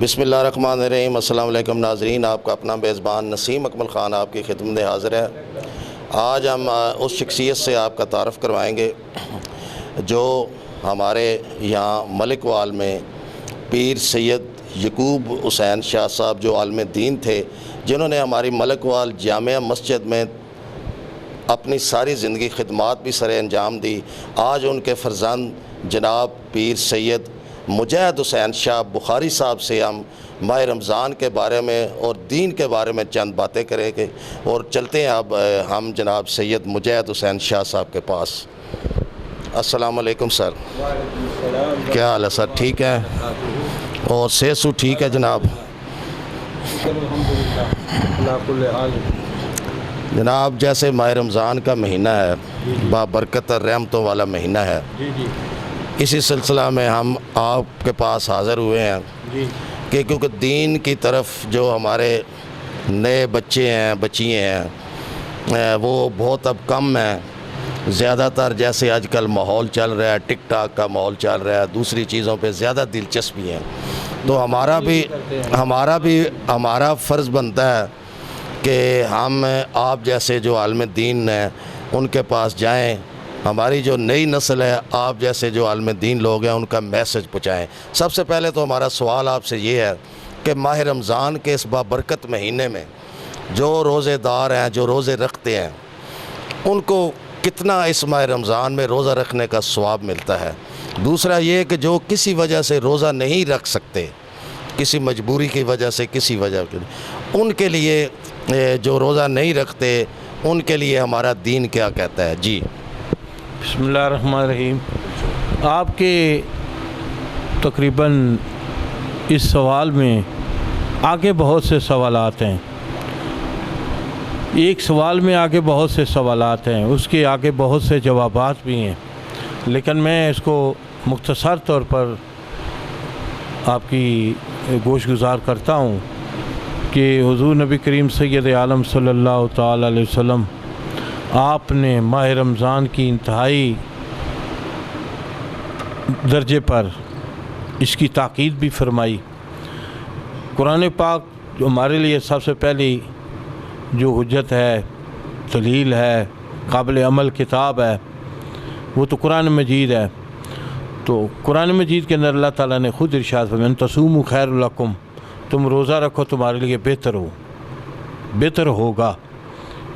بسم اللہ الرحمن الرحیم۔ السلام علیکم ناظرین، آپ کا اپنا میزبان نسیم اکمل خان آپ کی خدمت میں حاضر ہے۔ آج ہم اس شخصیت سے آپ کا تعارف کروائیں گے جو ہمارے یہاں ملک وال میں پیر سید یعقوب حسین شاہ صاحب جو عالم دین تھے، جنہوں نے ہماری ملک وال جامعہ مسجد میں اپنی ساری زندگی خدمات بھی سر انجام دی۔ آج ان کے فرزند جناب پیر سید مجاہد حسین شاہ بخاری صاحب سے ہم ماہ رمضان کے بارے میں اور دین کے بارے میں چند باتیں کریں گے، اور چلتے ہیں اب ہم جناب سید مجاہد حسین شاہ صاحب کے پاس۔ السلام علیکم سر، کیا حال ہے سر؟ ٹھیک ہے؟ اور سیسو ٹھیک ہے جناب؟ جناب جیسے ماہ رمضان کا مہینہ ہے، بابرکت اور رحمتوں والا مہینہ ہے، اسی سلسلہ میں ہم آپ کے پاس حاضر ہوئے ہیں کہ کیونکہ دین کی طرف جو ہمارے نئے بچے ہیں بچیاں ہیں وہ بہت اب کم ہیں۔ زیادہ تر جیسے آج کل ماحول چل رہا ہے، ٹک ٹاک کا ماحول چل رہا ہے، دوسری چیزوں پہ زیادہ دلچسپی ہے، تو ہمارا فرض بنتا ہے کہ ہم آپ جیسے جو عالم دین ہیں ان کے پاس جائیں، ہماری جو نئی نسل ہے آپ جیسے جو عالم دین لوگ ہیں ان کا میسج پہنچائیں۔ سب سے پہلے تو ہمارا سوال آپ سے یہ ہے کہ ماہ رمضان کے اس بابرکت مہینے میں جو روزے دار ہیں، جو روزے رکھتے ہیں، ان کو کتنا اس ماہ رمضان میں روزہ رکھنے کا ثواب ملتا ہے؟ دوسرا یہ کہ جو کسی وجہ سے روزہ نہیں رکھ سکتے، کسی مجبوری کی وجہ سے، کسی وجہ کے ان کے لیے جو روزہ نہیں رکھتے ان کے لیے ہمارا دین کیا کہتا ہے؟ جی بسم اللہ الرحمن الرحیم۔ آپ کے تقریباً اس سوال میں آگے بہت سے سوالات ہیں، ایک سوال میں آگے بہت سے سوالات ہیں، اس کے آگے بہت سے جوابات بھی ہیں، لیکن میں اس کو مختصر طور پر آپ کی گوش گزار کرتا ہوں کہ حضور نبی کریم سید عالم صلی اللہ تعالی علیہ وسلم آپ نے ماہ رمضان کی انتہائی درجے پر اس کی تاکید بھی فرمائی۔ قرآن پاک جو ہمارے لیے سب سے پہلی جو حجت ہے، دلیل ہے، قابل عمل کتاب ہے، وہ تو قرآن مجید ہے۔ تو قرآن مجید کے اندر اللہ تعالیٰ نے خود ارشاد فرمایا ان تصوموا خیر لکم، تم روزہ رکھو تمہارے لیے بہتر ہوگا۔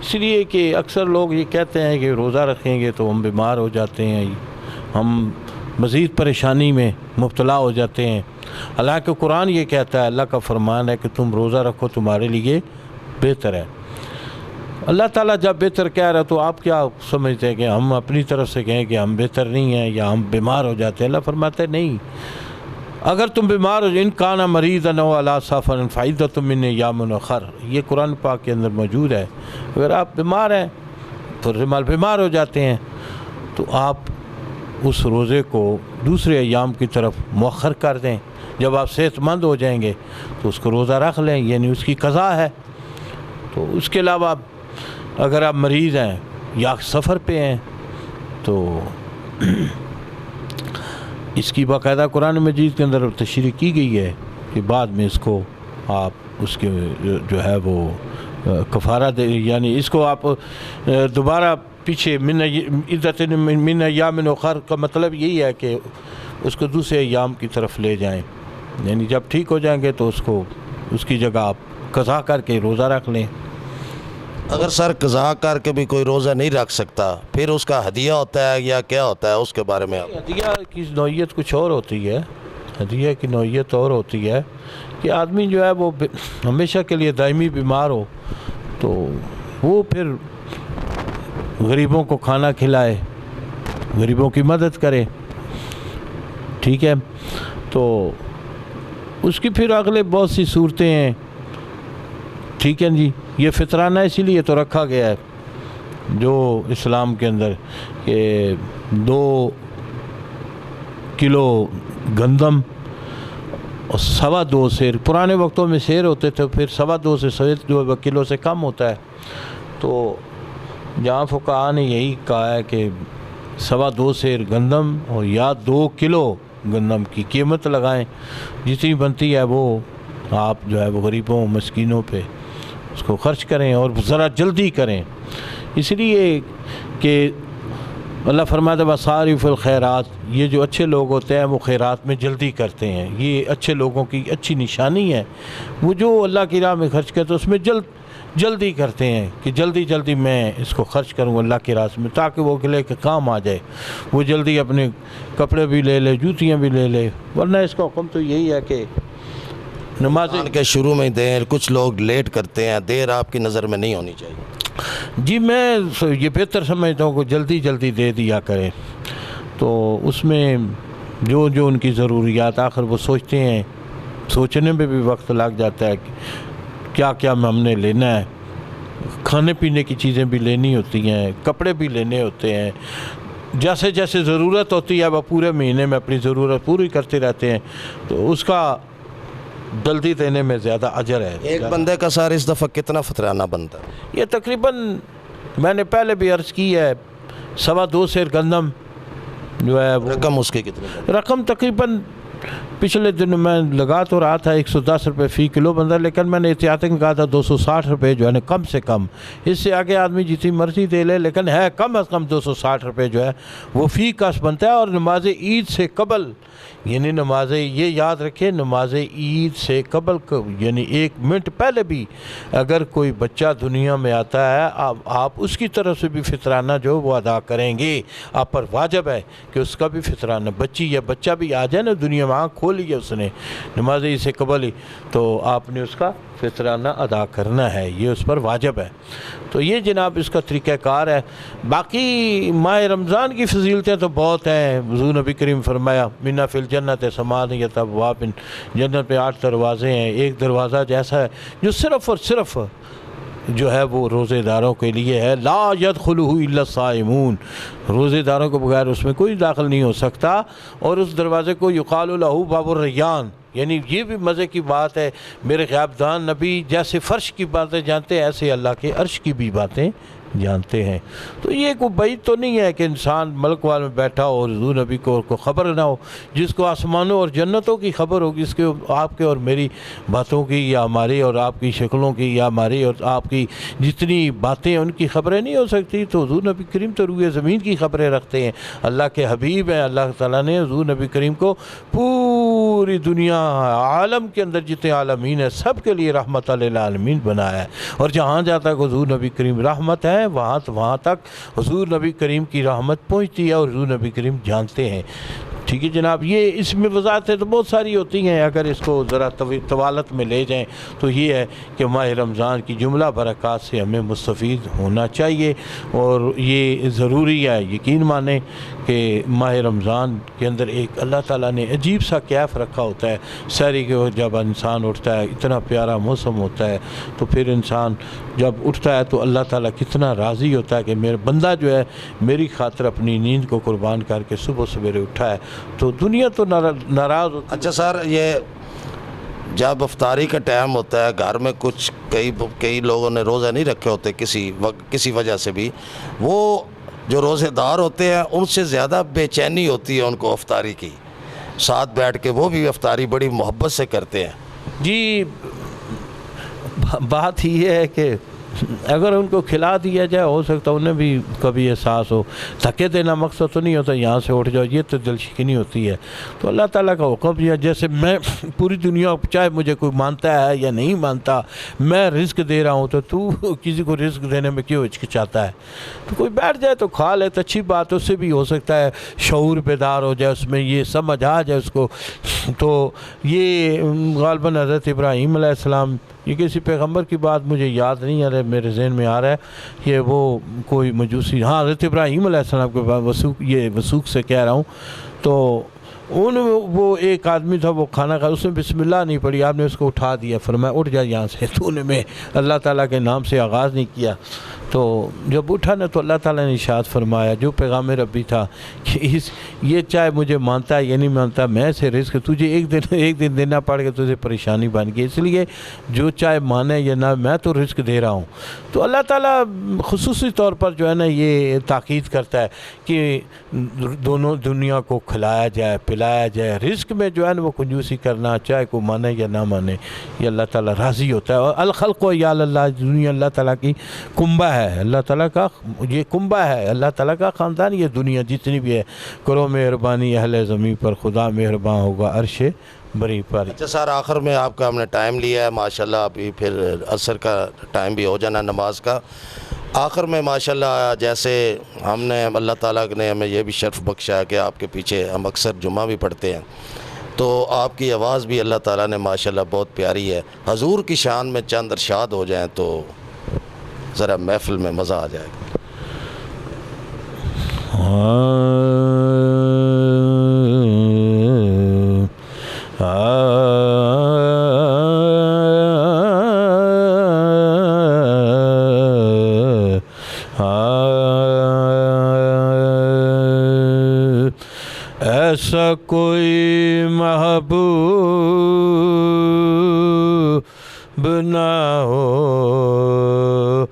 اس لیے کہ اکثر لوگ یہ کہتے ہیں کہ روزہ رکھیں گے تو ہم بیمار ہو جاتے ہیں، ہم مزید پریشانی میں مبتلا ہو جاتے ہیں، حالانکہ قرآن یہ کہتا ہے، اللہ کا فرمان ہے کہ تم روزہ رکھو تمہارے لیے بہتر ہے۔ اللہ تعالیٰ جب بہتر کہہ رہا ہے تو آپ کیا سمجھتے ہیں کہ ہم اپنی طرف سے کہیں کہ ہم بہتر نہیں ہیں یا ہم بیمار ہو جاتے ہیں؟ اللہ فرماتا ہے نہیں، اگر تم بیمار ہو ان کان مریضا او علی سفر فعدۃ من ایام اخر، یہ قرآن پاک کے اندر موجود ہے۔ اگر آپ بیمار ہیں تو بیمار ہو جاتے ہیں تو آپ اس روزے کو دوسرے ایام کی طرف مؤخر کر دیں، جب آپ صحت مند ہو جائیں گے تو اس کو روزہ رکھ لیں، یعنی اس کی قضا ہے۔ تو اس کے علاوہ اگر آپ مریض ہیں یا سفر پہ ہیں تو اس کی باقاعدہ قرآن مجید کے اندر تشریح کی گئی ہے کہ بعد میں اس کو آپ اس کے جو ہے وہ کفارہ دے، یعنی اس کو آپ دوبارہ پیچھے من ایام اخر کا مطلب یہی ہے کہ اس کو دوسرے ایام کی طرف لے جائیں، یعنی جب ٹھیک ہو جائیں گے تو اس کی جگہ آپ قضا کر کے روزہ رکھ لیں۔ اگر سر قضا کر کے بھی کوئی روزہ نہیں رکھ سکتا پھر اس کا ہدیہ ہوتا ہے یا کیا ہوتا ہے؟ اس کے بارے میں ہدیہ کی نوعیت کچھ اور ہوتی ہے، ہدیہ کی نوعیت اور ہوتی ہے کہ آدمی جو ہے وہ ہمیشہ کے لیے دائمی بیمار ہو تو وہ پھر غریبوں کو کھانا کھلائے، غریبوں کی مدد کرے، ٹھیک ہے؟ تو اس کی پھر اگلے بہت سی صورتیں ہیں، ٹھیک ہے جی۔ یہ فطرانہ اسی لیے تو رکھا گیا ہے جو اسلام کے اندر کہ 2 کلو گندم اور 2.25 سیر، پرانے وقتوں میں سیر ہوتے تھے، پھر 2.25 سے 2 کلو سے کم ہوتا ہے، تو جہاں فقہاء نے یہی کہا ہے کہ 2.25 سیر گندم اور یا 2 کلو گندم کی قیمت لگائیں، جتنی بنتی ہے وہ آپ جو ہے وہ غریبوں مسکینوں پہ اس کو خرچ کریں اور ذرا جلدی کریں، اس لیے کہ اللہ فرماتا ہے وَصَارِفُ الْخَيْرَاتِ، یہ جو اچھے لوگ ہوتے ہیں وہ خیرات میں جلدی کرتے ہیں، یہ اچھے لوگوں کی اچھی نشانی ہے، وہ جو اللہ کی راہ میں خرچ کرتے ہیں اس میں جلدی کرتے ہیں کہ جلدی میں اس کو خرچ کروں اللہ کے راستے میں تاکہ وہ اگلے کے کام آ جائے، وہ جلدی اپنے کپڑے بھی لے لے، جوتیاں بھی لے لے، ورنہ اس کا حکم تو یہی ہے کہ نماز کے شروع میں دیں، کچھ لوگ لیٹ کرتے ہیں، دیر آپ کی نظر میں نہیں ہونی چاہیے۔ جی میں یہ بہتر سمجھتا ہوں کہ جلدی دے دیا کریں، تو اس میں جو ان کی ضروریات آخر وہ سوچتے ہیں، سوچنے میں بھی وقت لگ جاتا ہے کہ کیا ہم نے لینا ہے، کھانے پینے کی چیزیں بھی لینی ہوتی ہیں، کپڑے بھی لینے ہوتے ہیں، جیسے ضرورت ہوتی ہے وہ پورے مہینے میں اپنی ضرورت پوری کرتے رہتے ہیں، تو اس کا جلدی دینے میں زیادہ اجر ہے۔ ایک بندے کا سر اس دفعہ کتنا فطرانہ بنتا ہے؟ یہ تقریباً میں نے پہلے بھی عرض کی ہے 2.25 سیر گندم جو ہے وہ رقم اس کی کتنی؟ رقم تقریباً پچھلے دن میں لگا تو رہا تھا 110 روپے فی کلو بندہ، لیکن میں نے احتیاطاً کہا تھا 260 روپے جو ہے نا کم سے کم، اس سے آگے آدمی جتنی مرضی دے لے، لیکن ہے کم از کم 260 روپے جو ہے وہ فی کس بنتا ہے۔ اور نماز عید سے قبل، یعنی یہ یاد رکھیں نماز عید سے قبل یعنی 1 منٹ پہلے بھی اگر کوئی بچہ دنیا میں آتا ہے آپ اس کی طرف سے بھی فطرانہ جو وہ ادا کریں گے، آپ پر واجب ہے کہ اس کا بھی فطرانہ، بچی یا بچہ بھی آ جائے نا دنیا میں آنکھ کھولی ہے اس نے نماز عید سے قبل ہی، تو آپ نے اس کا فطرانہ ادا کرنا ہے، یہ اس پر واجب ہے۔ تو یہ جناب اس کا طریقہ کار ہے۔ باقی ماہ رمضان کی فضیلتیں تو بہت ہیں، حضور نبی کریم فرمایا مِنَ فِی الجنت ثمانیۃ ابواب، جنت میں 8 دروازے ہیں، ایک دروازہ جیسا ہے جو صرف اور صرف جو ہے وہ روزے داروں کے لیے ہے، لا يدخلہ الا الصائمون، روزے داروں کو بغیر اس میں کوئی داخل نہیں ہو سکتا، اور اس دروازے کو یقال لہ باب الریان، یعنی یہ بھی مزے کی بات ہے، میرے غیبدان نبی جیسے فرش کی باتیں جانتے ہیں ایسے اللہ کے عرش کی بھی باتیں جانتے ہیں۔ تو یہ کوئی بعید تو نہیں ہے کہ انسان ملک وال میں بیٹھا ہو اور حضور نبی کو خبر نہ ہو، جس کو آسمانوں اور جنتوں کی خبر ہوگی، اس کے آپ کے اور میری باتوں کی یا ہماری اور آپ کی شکلوں کی یا ہماری اور آپ کی جتنی باتیں ان کی خبریں نہیں ہو سکتی، تو حضور نبی کریم تو روئے زمین کی خبریں رکھتے ہیں، اللہ کے حبیب ہیں، اللہ تعالیٰ نے حضور نبی کریم کو پوری دنیا عالم کے اندر جتنے عالمین ہیں سب کے لیے رحمت للعالمین بنایا ہے، اور جہاں جاتا ہے کہ حضور نبی کریم رحمت ہے وہاں تک حضور نبی کریم کی رحمت پہنچتی ہے اور حضور نبی کریم جانتے ہیں۔ ٹھیک ہے جناب، یہ اس میں وضاحتیں تو بہت ساری ہوتی ہیں، اگر اس کو ذرا طوالت میں لے جائیں تو یہ ہے کہ ماہ رمضان کی جملہ برکات سے ہمیں مستفید ہونا چاہیے، اور یہ ضروری ہے، یقین مانیں کہ ماہ رمضان کے اندر ایک اللہ تعالیٰ نے عجیب سا کیف رکھا ہوتا ہے، سحری کے وقت جب انسان اٹھتا ہے اتنا پیارا موسم ہوتا ہے، تو پھر انسان جب اٹھتا ہے تو اللہ تعالیٰ کتنا راضی ہوتا ہے کہ میرا بندہ جو ہے میری خاطر اپنی نیند کو قربان کر کے صبح سویرے اٹھا ہے، تو دنیا تو ناراض ہوتی ہے۔ اچھا سر، یہ جب افطاری کا ٹائم ہوتا ہے گھر میں کچھ کئی لوگوں نے روزہ نہیں رکھے ہوتے کسی وجہ سے بھی، وہ جو روزے دار ہوتے ہیں ان سے زیادہ بے چینی ہوتی ہے ان کو افطاری کی، ساتھ بیٹھ کے وہ بھی افطاری بڑی محبت سے کرتے ہیں۔ جی بات یہ ہے کہ اگر ان کو کھلا دیا جائے ہو سکتا ہے انہیں بھی کبھی احساس ہو، دھکے دینا مقصد تو نہیں ہوتا یہاں سے اٹھ جاؤ، یہ تو دل شکنی ہوتی ہے، تو اللہ تعالیٰ کا حکم دیا، جیسے میں پوری دنیا چاہے مجھے کوئی مانتا ہے یا نہیں مانتا میں رزق دے رہا ہوں، تو کسی کو رزق دینے میں کیوں ہچکچاتا ہے؟ تو کوئی بیٹھ جائے تو کھا لے تو اچھی بات، اس سے بھی ہو سکتا ہے شعور بیدار ہو جائے، اس میں یہ سمجھ آ جائے اس کو۔ تو یہ غالباً حضرت ابراہیم علیہ السلام، یہ کسی پیغمبر کی بات مجھے یاد نہیں آ رہا ہے، میرے ذہن میں آ رہا ہے کہ وہ کوئی مجوسی، ہاں حضرت ابراہیم علیہ السلام کے بعد وثوق سے کہہ رہا ہوں، تو وہ ایک آدمی تھا وہ کھانا کھا، اس نے بسم اللہ نہیں پڑھی، آپ نے اس کو اٹھا دیا، فرمایا اٹھ جا یہاں سے، تو نے میں اللہ تعالیٰ کے نام سے آغاز نہیں کیا، تو جب اٹھا نا تو اللہ تعالیٰ نے ارشاد فرمایا جو پیغام ربی تھا کہ یہ چاہے مجھے مانتا ہے یا نہیں مانتا، میں سے رزق تجھے ایک دن دینا پڑ گیا، تجھے پریشانی بن گئی، اس لیے جو چاہے مانے یا نہ میں تو رزق دے رہا ہوں۔ تو اللہ تعالیٰ خصوصی طور پر جو ہے نا یہ تاکید کرتا ہے کہ دونوں دنیا کو کھلایا جائے پلایا جائے، رزق میں جو ہے نا وہ کنجوسی کرنا چاہے کوئی مانے یا نہ مانے یہ اللہ تعالیٰ راضی ہوتا ہے۔ اور الخلق و یال اللہ، دنیا اللہ تعالیٰ کی کنبہ ہے، اللہ تعالیٰ کا یہ کنبہ ہے، اللہ تعالیٰ کا خاندان، یہ دنیا جتنی بھی ہے۔ کرو مہربانی اہل زمین پر، خدا مہربان ہوگا عرش بری پر۔ اچھا سر، آخر میں آپ کا ہم نے ٹائم لیا ہے ماشاءاللہ، ابھی پھر عصر کا ٹائم بھی ہو جانا نماز کا۔ آخر میں ماشاءاللہ جیسے ہم نے اللہ تعالیٰ نے ہمیں یہ بھی شرف بخشا ہے کہ آپ کے پیچھے ہم اکثر جمعہ بھی پڑھتے ہیں، تو آپ کی آواز بھی اللہ تعالیٰ نے ماشاءاللہ بہت پیاری ہے۔ حضور کی شان میں چند ارشاد ہو جائیں تو ذرا محفل میں مزہ آ جائے گا۔ ایسا کوئی محبوب نہ ہوگا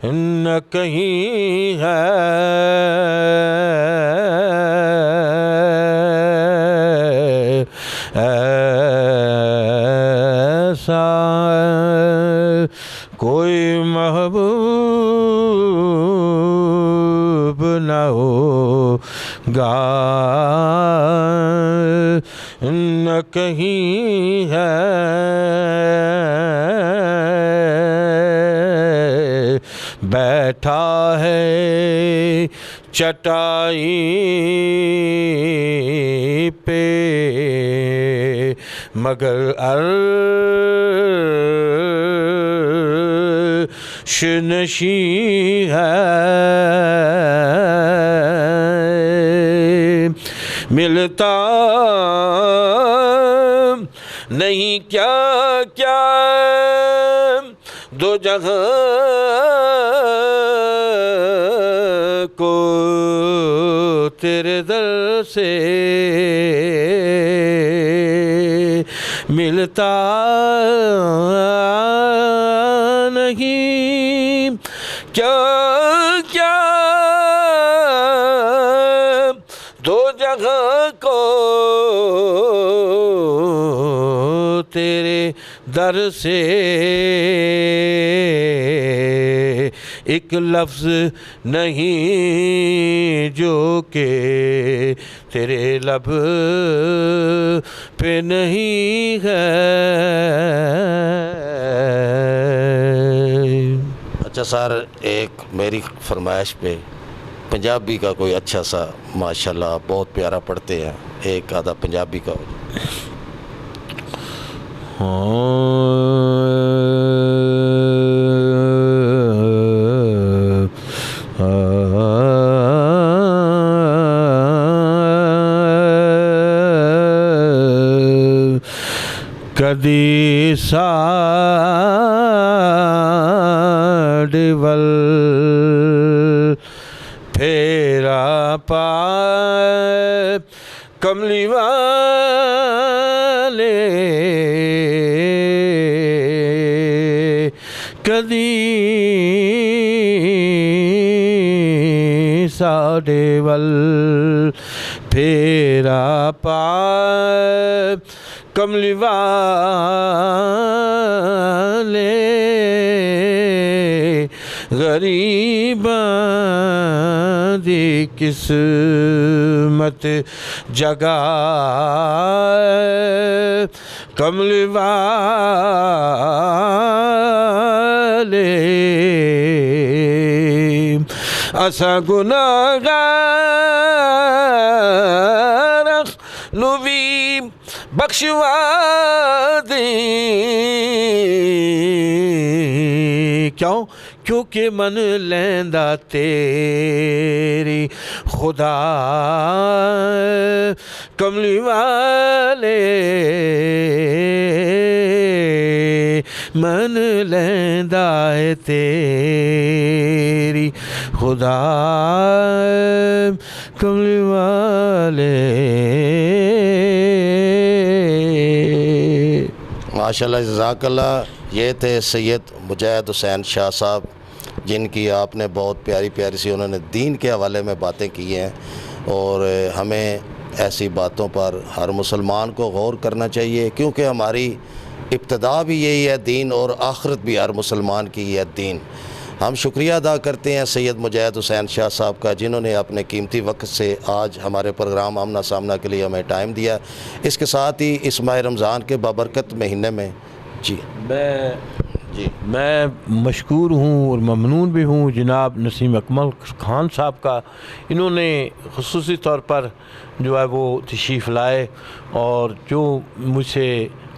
نہ کہیں ہے ایسا کوئی محبوب نہ ہوگا نہ کہیں ہے بیٹھا ہے چٹائی پہ مگر عرش نشیں ہے ملتا نہیں کیا کیا دو جہاں کو تیرے در سے ملتا نہیں کیا کیا دو جگہ کو تیرے در سے ایک لفظ نہیں جو کہ تیرے لب پہ نہیں ہے۔ اچھا سر، ایک میری فرمائش پہ پنجابی کا کوئی اچھا سا ماشاءاللہ آپ بہت پیارا پڑھتے ہیں، ایک آدھا پنجابی کا ہو جائے۔ کدی ساڈے ول پھیرا پائے کملی والے کدی ساڈے ول پھیرا پائے کملی والے غریباں دی قسمت جگائے کملی والے اساں گناہگار نو وی بخشوا دیں کیوں کیونکہ من لیندا تیری خدا کملی والے من لیندا ہے تیری خدا کملی والے. ماشاءاللہ جزاک اللہ. یہ تھے سید مجاہد حسین شاہ صاحب، جن کی آپ نے بہت پیاری پیاری سی انہوں نے دین کے حوالے میں باتیں کی ہیں، اور ہمیں ایسی باتوں پر ہر مسلمان کو غور کرنا چاہیے، کیونکہ ہماری ابتدا بھی یہی ہے دین، اور آخرت بھی ہر مسلمان کی ہے دین. ہم شکریہ ادا کرتے ہیں سید مجاہد حسین شاہ صاحب کا، جنہوں نے اپنے قیمتی وقت سے آج ہمارے پروگرام آمنا سامنا کے لیے ہمیں ٹائم دیا. اس کے ساتھ ہی اس ماہ رمضان کے بابرکت مہینے میں میں مشکور ہوں اور ممنون بھی ہوں جناب نسیم اکمل خان صاحب کا. انہوں نے خصوصی طور پر جو ہے وہ تشریف لائے، اور جو مجھ سے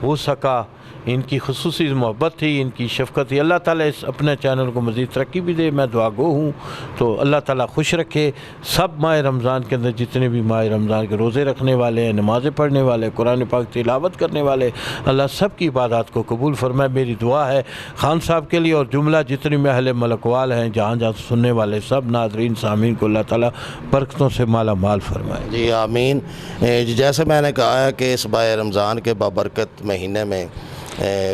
ہو سکا ان کی خصوصی محبت تھی، ان کی شفقت تھی. اللہ تعالیٰ اس اپنے چینل کو مزید ترقی بھی دے. میں دعا گو ہوں، تو اللہ تعالیٰ خوش رکھے سب ماہ رمضان کے اندر جتنے بھی ماہ رمضان کے روزے رکھنے والے ہیں، نمازیں پڑھنے والے، قرآن پاک تلاوت کرنے والے، اللہ سب کی عبادات کو قبول فرمائے. میری دعا ہے خان صاحب کے لیے اور جملہ جتنے میں اہل ملکوال ہیں، جہاں جہاں سننے والے سب ناظرین سامعین کو اللہ تعالیٰ برکتوں سے مالا مال فرمائے. جی آمین. جیسے میں نے کہا ہے کہ اس ماہ رمضان کے بابرکت مہینے میں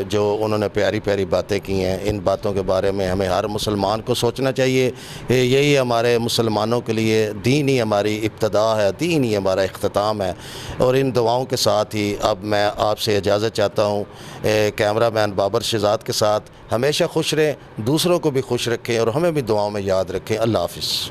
جو انہوں نے پیاری پیاری باتیں کی ہیں، ان باتوں کے بارے میں ہمیں ہر مسلمان کو سوچنا چاہیے. یہی ہمارے مسلمانوں کے لیے دین ہی ہماری ابتدا ہے، دین ہی ہمارا اختتام ہے. اور ان دعاؤں کے ساتھ ہی اب میں آپ سے اجازت چاہتا ہوں. کیمرہ مین بابر شہزاد کے ساتھ ہمیشہ خوش رہیں، دوسروں کو بھی خوش رکھیں، اور ہمیں بھی دعاؤں میں یاد رکھیں. اللہ حافظ.